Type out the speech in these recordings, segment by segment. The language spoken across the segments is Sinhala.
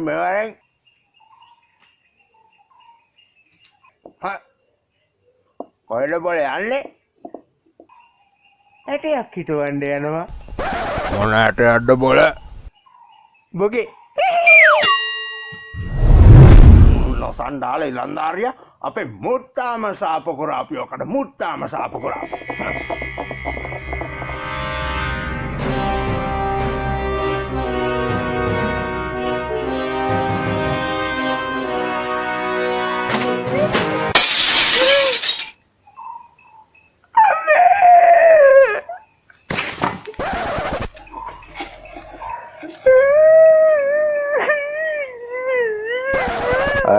මෙවරෙන් කොහෙද බොලේ යන්නේ? ඇටයක් හිටවන්න යනවා. මොන ඇටයක්ද බොල? බොගේ සන්ඩාල ඉලන්දාරිය අපේ මුත්තාම සාප කරාපියෝකට මුත්තාම සාප කරා.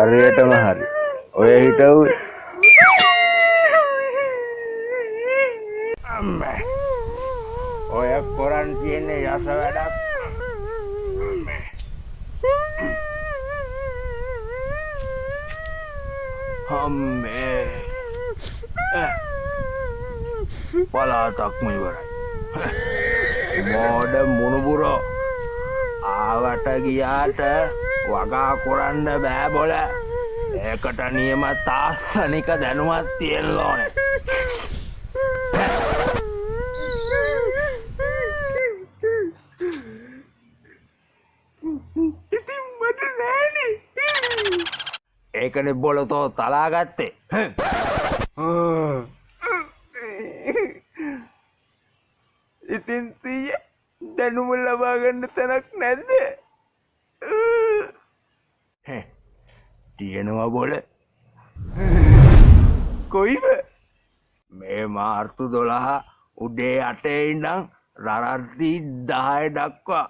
හරියටම හරි. ඔය හිටවුවේ. අම්මේ. ඔය කොරන් තියෙන්නේ යස වැඩක්. අම්මේ. පලාතක්ම ඉවරයි. මොඩ මුණුබුරෝ. ආවට ගියාට වගා කොරන්න බෑ බොල. ඒකට නියම තාක්ෂණික දැනුමක් තියෙන්න ඕනේ. ඉතින් මට නෑනේ. ඒකනේ බොලතෝ තලා ගත්තේ. ඉතින් සීයේ දැනුම ලබා ගන්න තැනක් නැද්ද? තියෙනවා බොල. කොයිද? මේ මාර්තු 12 උදේ 8 ඉඳන් රාත්‍රී 10 දක්වා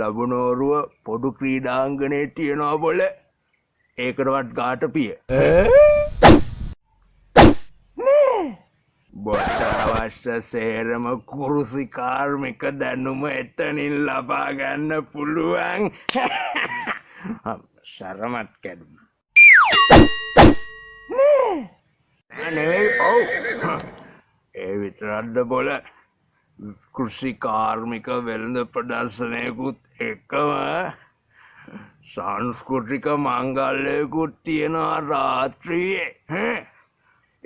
ලබනෝරුව පොදු ක්‍රීඩාංගණයේ තියෙනවා බොල. ඒකටවත් ගාට පිය. බොට අවශ්‍ය සේරම කුරුසි කාර්මික දැනුම එතනින් ලබා ගන්න පුළුවන්. සරමත් කැඩුම. නෙවෙයි ඔව්. ඒ විතරක්ද බොල. කෘෂි කාර්මික වෙළඳ ප්‍රදර්ශනයකුත් එක්කම සංස්කෘතික මංගල්‍යකුත් තියෙනවා රාත්‍රියේ.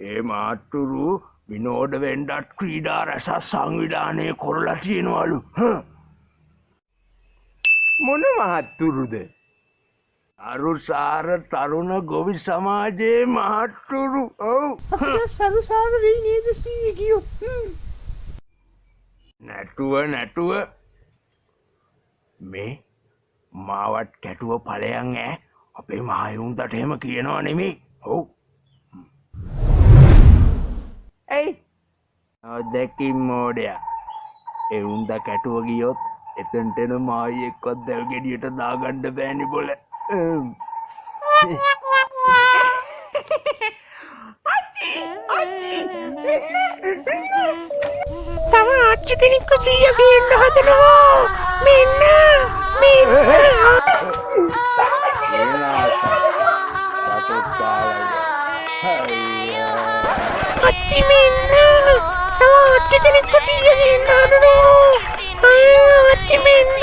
ඒ මාට්ටුරු විනෝඩ වෙන්ඩත් ක්‍රීඩා රැසක් සංවිධානය කොරලා තියෙනවලු. මොන මහත්තුරුද? අරුසාර තරුණ ගොවි සමාජයේ මහත්තුරු. ඔව්. සරුසාර වෙයි නේද සීයේ ගියොත්? නැටුව මේ මාවත් කැටුව ඵලයන් ඈ. අපේ මහයුන්ට එහෙම කියනවා නෙමෙයි. ඔව්. ඇයි? දැකින් මෝඩයා. ඒ උන්ද කැටුව ගියොත් එතනට එන මායියෙක්වත් දැල් ගෙඩියට දාගන්න බෑනේ බොල. තව ආච්චි කෙනෙක්ව සීයා ගේන්න හදනවා. මෙන්න. අච්චි මෙන්න. තව ආච්චි කෙනෙක්ව සීයා ගේන්න හදනවා. අච්චි මෙන්න.